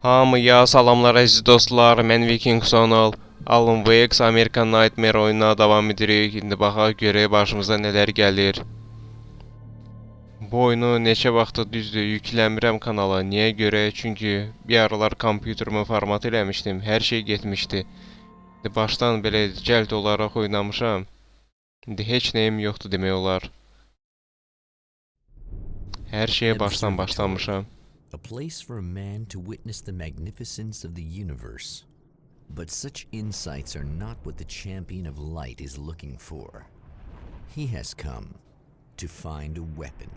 Hamıya salamlar əziz dostlar, mən Viking Sonal. Alan Wake American Nightmare oyununa davam edirik. İndi baxaq görək başımıza nələr gəlir. Bu oyunu neçə vaxtdır düzdür yükləmirəm kanala. Niyə görə? Çünki bir aralar kompüterimi format eləmişdim. Hər şey getmişdi. İndi başdan belə cəld olaraq oynamışam. İndi heç nəyim yoxdur demək olar. Hər şeyə başdan başlamışam. A place for a man to witness the magnificence of the universe. But such insights are not what the champion of light is looking for. He has come to find a weapon.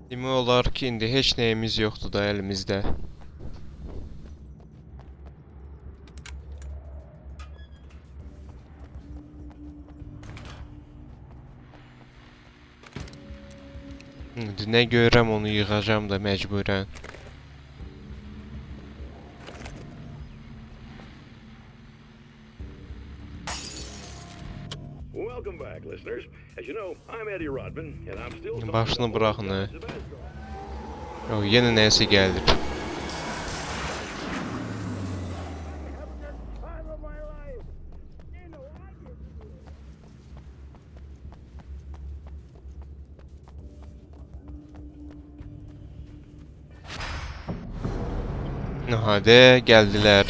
Demək olar ki, indi heç nəyimiz yoxdur da əlimizdə. İndi nə görürəm onu yığacam da məcburən. Welcome back, listeners. As you know, I'm Eddie Rodman, and I'm still Başını bırakın ha. O yenə nəsə gəlir. Hadi gəldilər.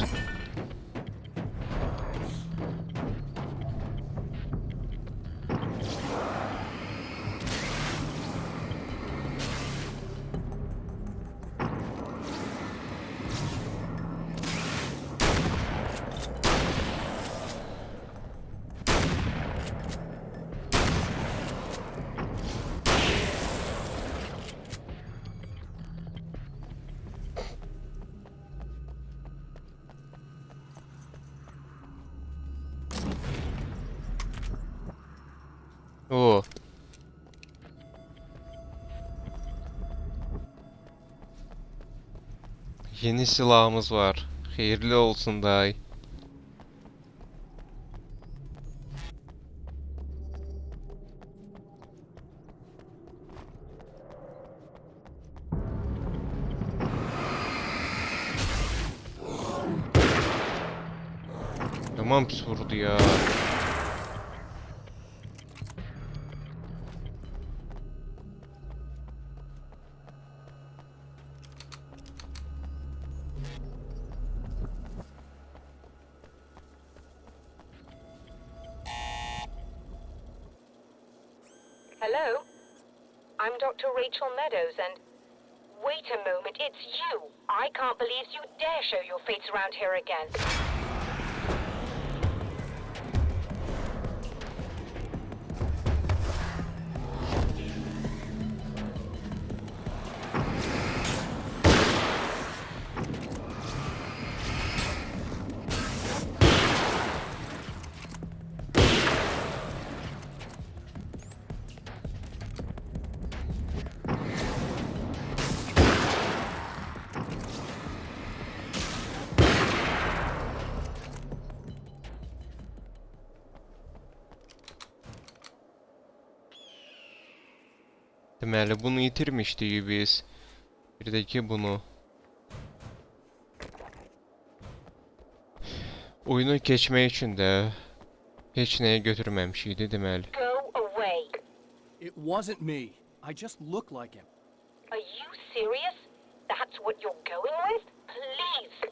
O. Yeni silahımız var. Xeyirli olsun day. Tamam pis vurdu ya. Hello? I'm Dr. Rachel Meadows, and... Wait a moment, it's you! I can't believe you dare show your face around here again. Deməli bunu itirmişdik biz. Bir də ki bunu. Oyunu keçmək üçün də heç nəyə götürməmişikdi deməli. Go away. It wasn't me. I just look like him. Are you serious? That's what you're going with? Please!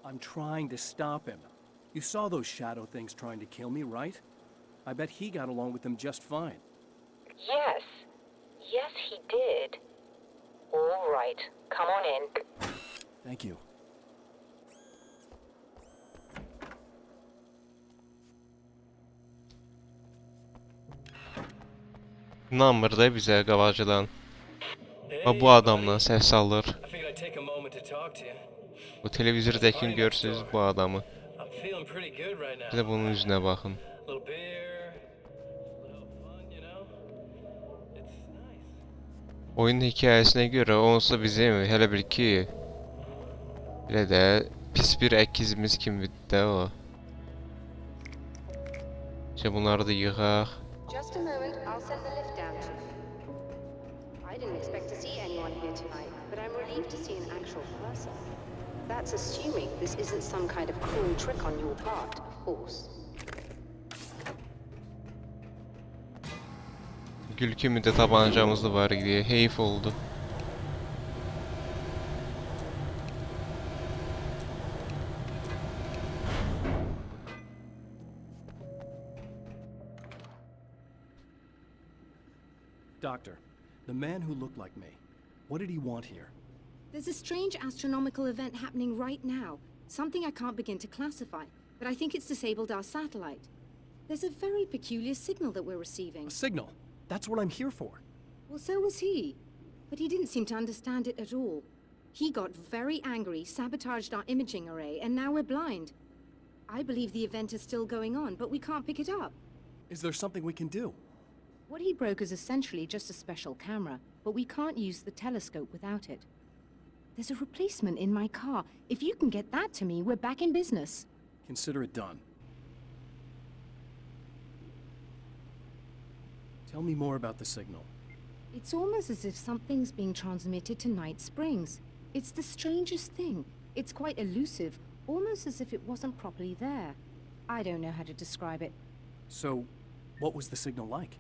I'm trying to stop him. You saw those shadow things trying to kill me, right? I bet he got along with them just fine. Yes. Yes, he did. All right. Come on in. Thank you. İnanmır da bizə qabacıdan. Bu adamla səs salır. Bu televizyordakini görürsünüz bu adamı. Bir də bunun üzünə baxın. Oyun hikayəsinə görə onsa bizim hələ bir ki belə də pis bir əkizimiz kimidir də o. İşte bunları da yığaq. Just a moment, I'll send the lift down to you. I didn't expect to see anyone here tonight, but I'm relieved to see an actual person. That's assuming this isn't some kind of cruel trick on your part, of course. Gül kimi de tabancamız da var diye heyif oldu. Doctor, the man who looked like me, what did he want here? There's a strange astronomical event happening right now. Something I can't begin to classify, but I think it's disabled our satellite. There's a very peculiar signal that we're receiving. A signal. That's what I'm here for. Well, so was he. But he didn't seem to understand it at all. He got very angry, sabotaged our imaging array, and now we're blind. I believe the event is still going on, but we can't pick it up. Is there something we can do? What he broke is essentially just a special camera, but we can't use the telescope without it. There's a replacement in my car. If you can get that to me, we're back in business. Consider it done. Tell me more about the signal. It's almost as if something's being transmitted to Night Springs. It's the strangest thing. It's quite elusive, almost as if it wasn't properly there. I don't know how to describe it. So, what was the signal like?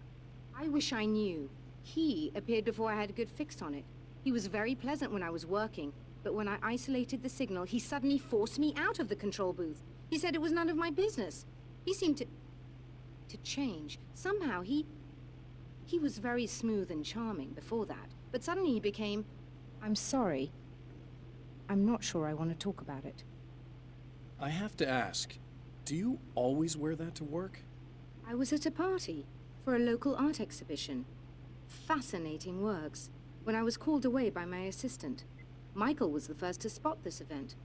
I wish I knew. He appeared before I had a good fix on it. He was very pleasant when I was working, but when I isolated the signal, he suddenly forced me out of the control booth. He said it was none of my business. He seemed to change. Somehow he was very smooth and charming before that, but suddenly he became, I'm sorry. I'm not sure I want to talk about it. I have to ask, do you always wear that to work? I was at a party for a local art exhibition. Fascinating works. When I was called away by my assistant. Michael was the first to spot this event.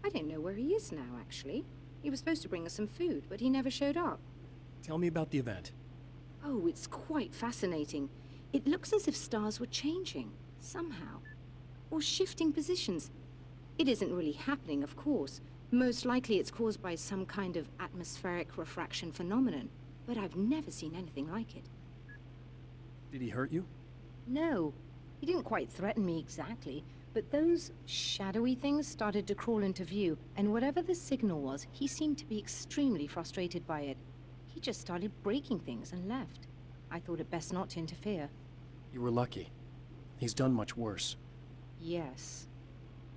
I don't know where he is now, actually. He was supposed to bring us some food, but he never showed up. Tell me about the event. Oh, it's quite fascinating. It looks as if stars were changing, somehow. Or shifting positions. It isn't really happening, of course. Most likely it's caused by some kind of atmospheric refraction phenomenon. But I've never seen anything like it. Did he hurt you? No. He didn't quite threaten me exactly, but those shadowy things started to crawl into view, and whatever the signal was, he seemed to be extremely frustrated by it. He just started breaking things and left. I thought it best not to interfere. You were lucky. He's done much worse. Yes.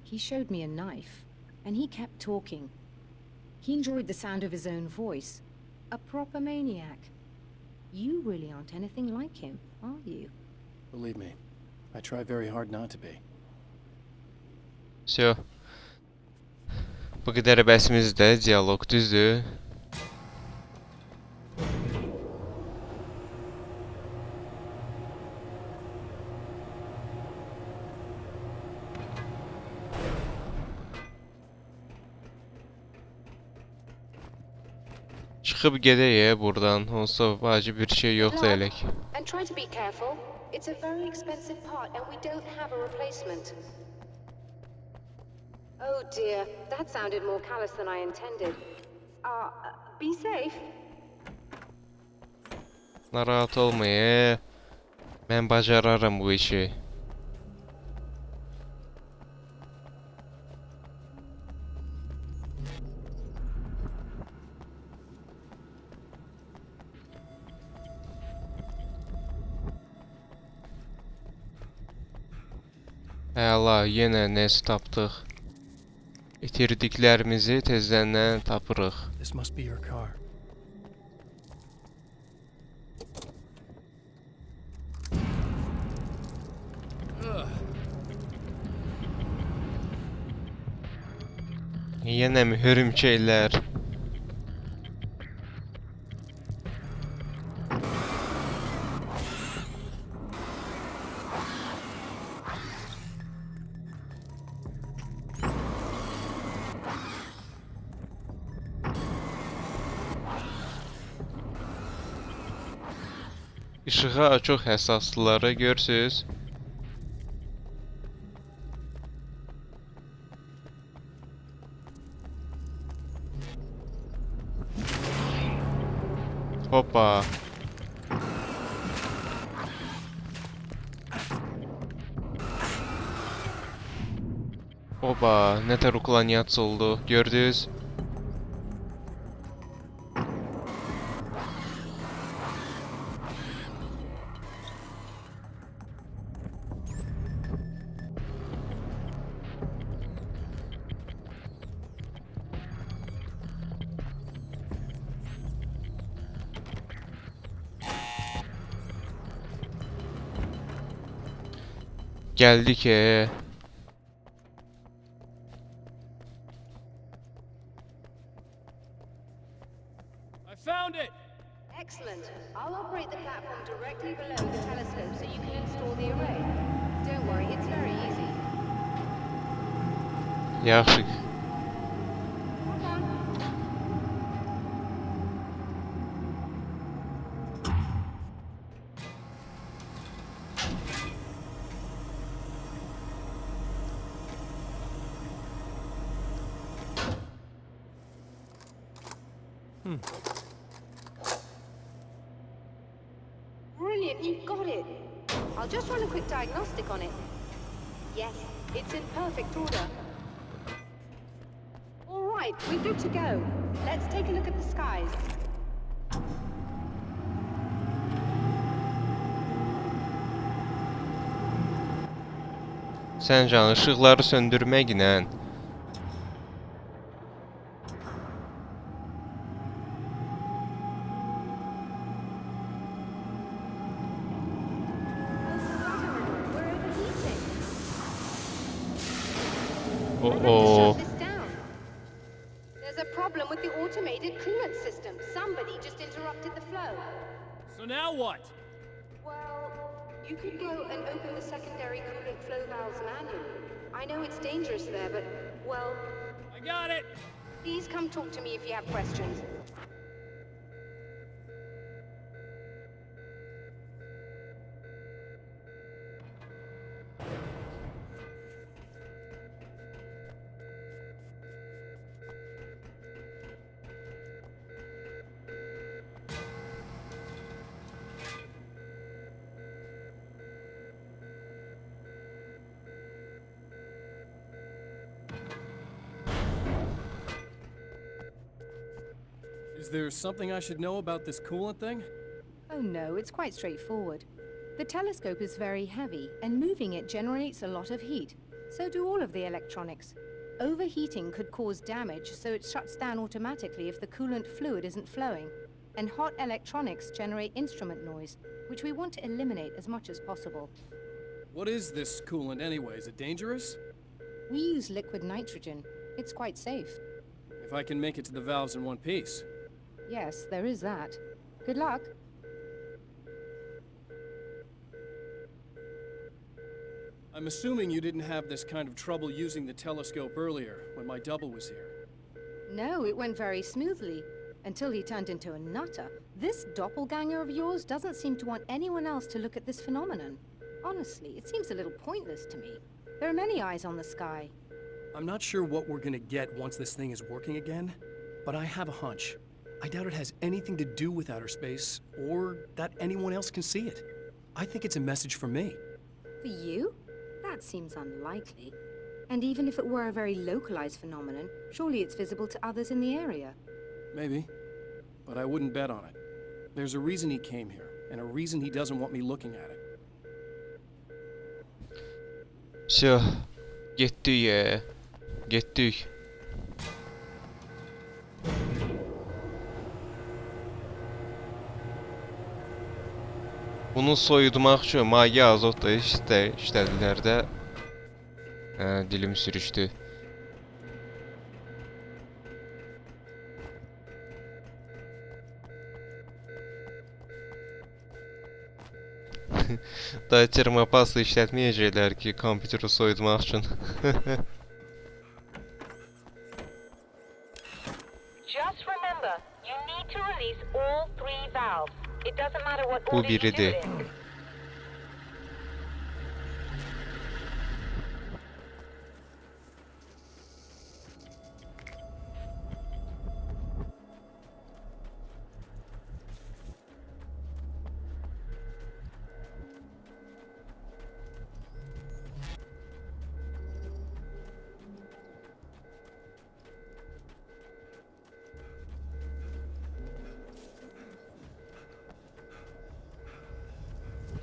He showed me a knife, and he kept talking. He enjoyed the sound of his own voice. A proper maniac. You really aren't anything like him, are you? Believe me, I try very hard not to be. Всё. Bu qədər bəsimizdə dialoq düzdür. Çıxıb gedək buradan. Onsuz vacib bir şey yoxdur elək. And try to be careful. It's a very expensive part and we don't have a replacement. Oh dear, that sounded more callous than I intended. Be safe. Narahat olmayın. Mən bacararım bu işi. Əla, yenə nəsə tapdıq. İtirdiklərimizi tezdən tapırıq. This must be your car. Yenə mi hörümçəklər? İşığa çox həssaslıları görürsüz. Hoppa. Oba, nətər uklanyats oldu, gördünüz? Geldik. I found it! Excellent. I'll operate the platform directly below the telescope so you can install the array. Don't worry, it's very easy. Yaxşı. Hop on. Brilliant, you got it. I'll just run a quick diagnostic on it. Yes, it's in perfect order. All right, we're good to go. Let's take a look at the skies. Səncə ışıqları söndürməklə We're overheating. o Shut this down. There's a problem with the automated coolant system. Somebody just interrupted the flow. So now what? Well, you could go and open the secondary coolant flow valves manually. I know it's dangerous there, but, well, I got it! please come talk to me if you have questions. Is there something I should know about this coolant thing? Oh no, it's quite straightforward. The telescope is very heavy, and moving it generates a lot of heat. So do all of the electronics. Overheating could cause damage, so it shuts down automatically if the coolant fluid isn't flowing. And hot electronics generate instrument noise, which we want to eliminate as much as possible. What is this coolant anyway? Is it dangerous? We use liquid nitrogen. It's quite safe. If I can make it to the valves in one piece. Yes, there is that. Good luck. I'm assuming you didn't have this kind of trouble using the telescope earlier, when my double was here. No, it went very smoothly. Until he turned into a nutter. This doppelganger of yours doesn't seem to want anyone else to look at this phenomenon. Honestly, it seems a little pointless to me. There are many eyes on the sky. I'm not sure what we're gonna get once this thing is working again, but I have a hunch. I doubt it has anything to do with outer space, or that anyone else can see it. I think it's a message for me. For you? That seems unlikely. And even if it were a very localized phenomenon, surely it's visible to others in the area. Maybe, but I wouldn't bet on it. There's a reason he came here, and a reason he doesn't want me looking at it. Всё. Getdik. Getdik. Bunu soyutmaq üçün maye azot da işlədilər də. Dilim sürüşdü. Daha termopasta işlətməyəcəklər ki, kompüteri soyutmaq üçün. Just remember, you need to release all three valves. It doesn't matter what Bu order you do biridir. it in.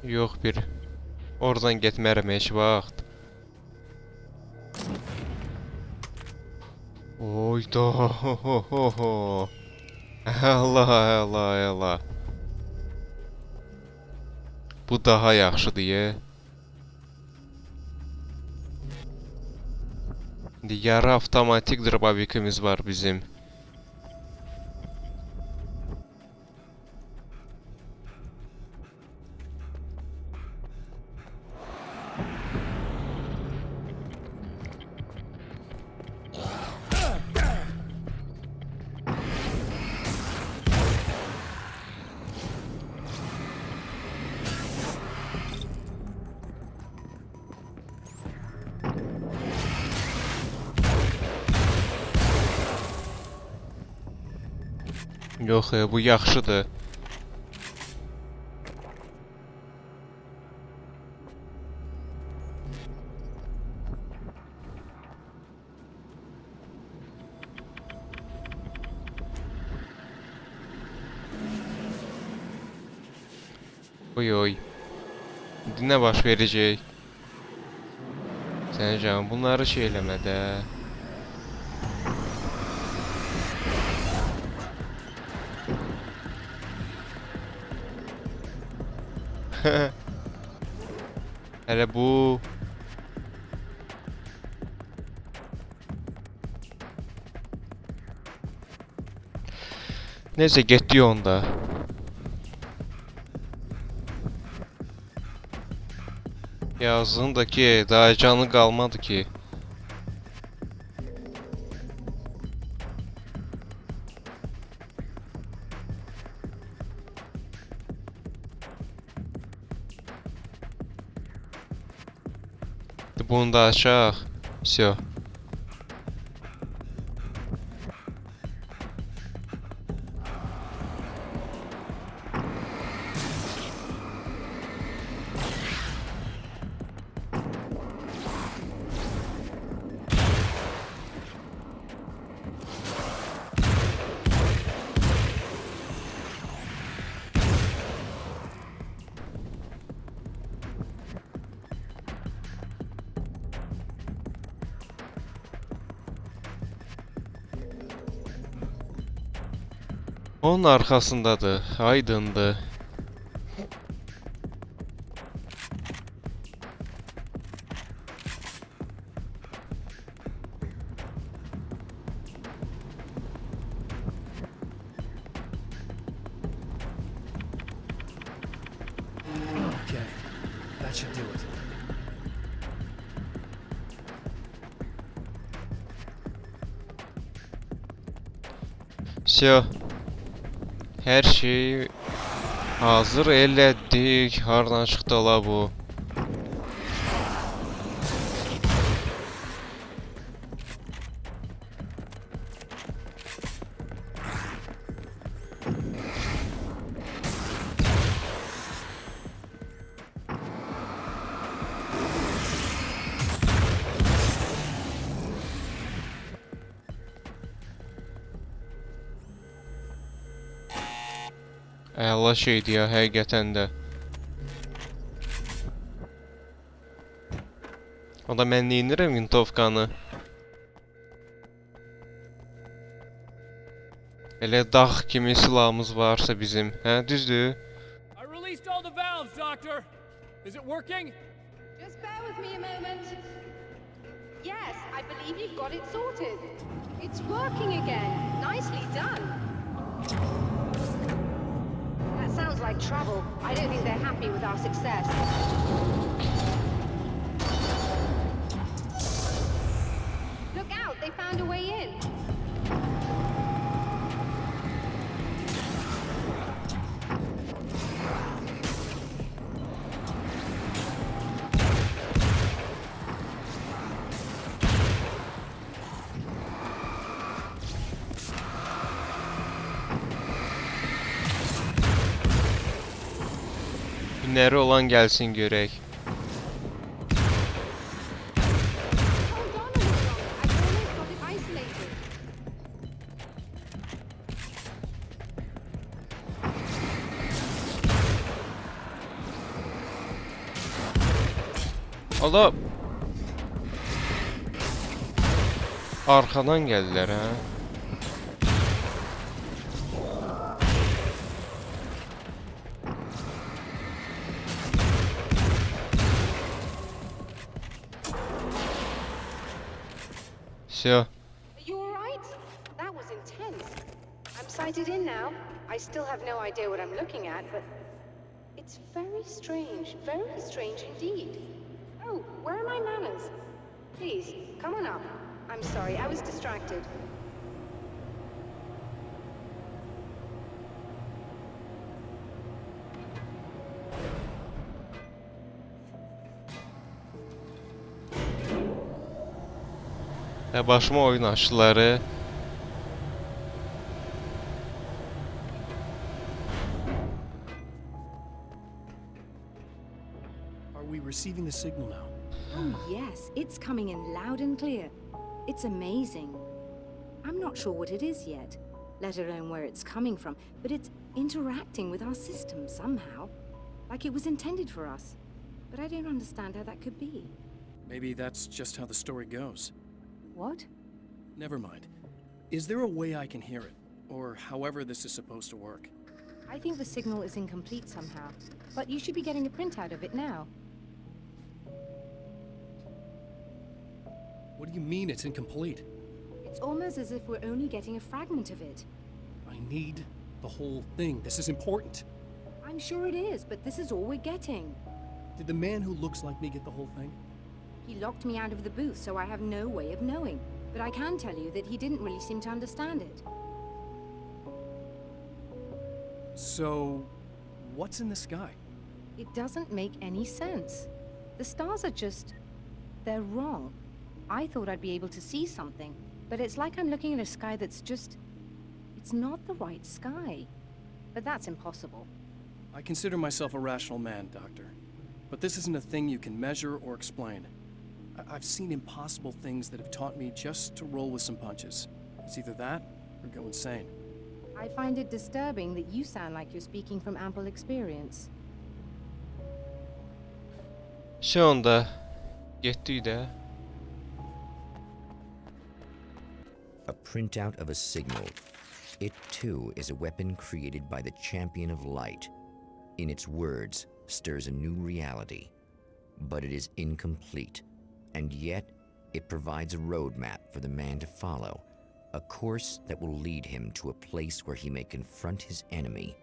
Yox bir. Oradan getmərəm heç vaxt. Oyda. Allah Allah Allah. Bu daha yaxşıdır ya. İndi yarı avtomatik dробовикimiz var bizim. Yox, bu yaxşıdır. Oy oy. İndi nə baş verəcək? Sən canım, bunları şey eləmə də. Hələ bu. Neyse getdik onda. Yazın da ki daha canı qalmadı ki. Bunu da açaq. Всё. Onun arkasındadır. Aydındır. Okay, that should do it. Всё. Hər şey hazır elədik. Hardan çıxdı la bu? Əla şeydir ya, həqiqətən də. O da mən neyinirəm vintovkanı? Elə dağ kimi silahımız varsa bizim, hə, düzdür? I released all the valves, Doctor. Is it working? Just bear with me a moment. Yes, I believe you've got it sorted. It's working again. Nicely done. That sounds like trouble. I don't think they're happy with our success. Look out, they found a way in. Günləri olan gəlsin görək. Hold on a little longer. I've almost got it isolated. O da arxadan gəldilər, hə? Всё. Are you alright? That was intense. I'm sighted in now. I still have no idea what I'm looking at, but it's very strange indeed. Oh, where are my manners? Please, come on up. I'm sorry, I was distracted. Və başıma oyun açdıları. Are we receiving the signal now? Oh, yes, it's coming in loud and clear. It's amazing. I'm not sure what it is yet, let alone where it's coming from, but it's interacting with our system somehow, like it was intended for us. But I don't understand how that could be. Maybe that's just how the story goes. What? Never mind. Is there a way I can hear it? Or however this is supposed to work? I think the signal is incomplete somehow, but you should be getting a printout of it now. What do you mean it's incomplete? It's almost as if we're only getting a fragment of it. I need the whole thing. This is important. I'm sure it is, but this is all we're getting. Did the man who looks like me get the whole thing? He locked me out of the booth, so I have no way of knowing. But I can tell you that he didn't really seem to understand it. So, what's in the sky? It doesn't make any sense. The stars are just... they're wrong. I thought I'd be able to see something, but it's like I'm looking at a sky that's just... it's not the right sky. But that's impossible. I consider myself a rational man, Doctor. But this isn't a thing you can measure or explain. I've seen impossible things that have taught me just to roll with some punches. It's either that or go insane. I find it disturbing that you sound like you're speaking from ample experience. Şu anda getdik də. A printout of a signal. It too is a weapon created by the champion of light. In its words, stirs a new reality. But it is incomplete. And yet, it provides a roadmap for the man to follow, a course that will lead him to a place where he may confront his enemy.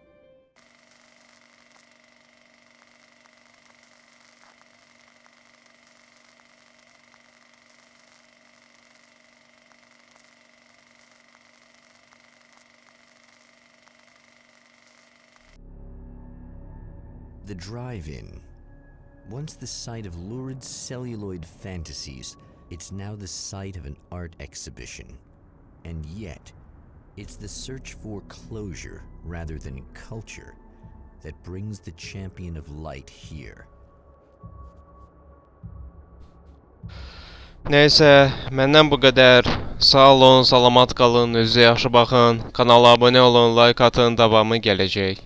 The drive-in. Once the site of lurid celluloid fantasies, it's now the site of an art exhibition. And yet, it's the search for closure rather than culture that brings the champion of light here. Neysə, məndən bu qədər. Sağ olun, salamat qalın, özünüzə yaxşı baxın. Kanala abunə olun, like atın, davamı gələcək.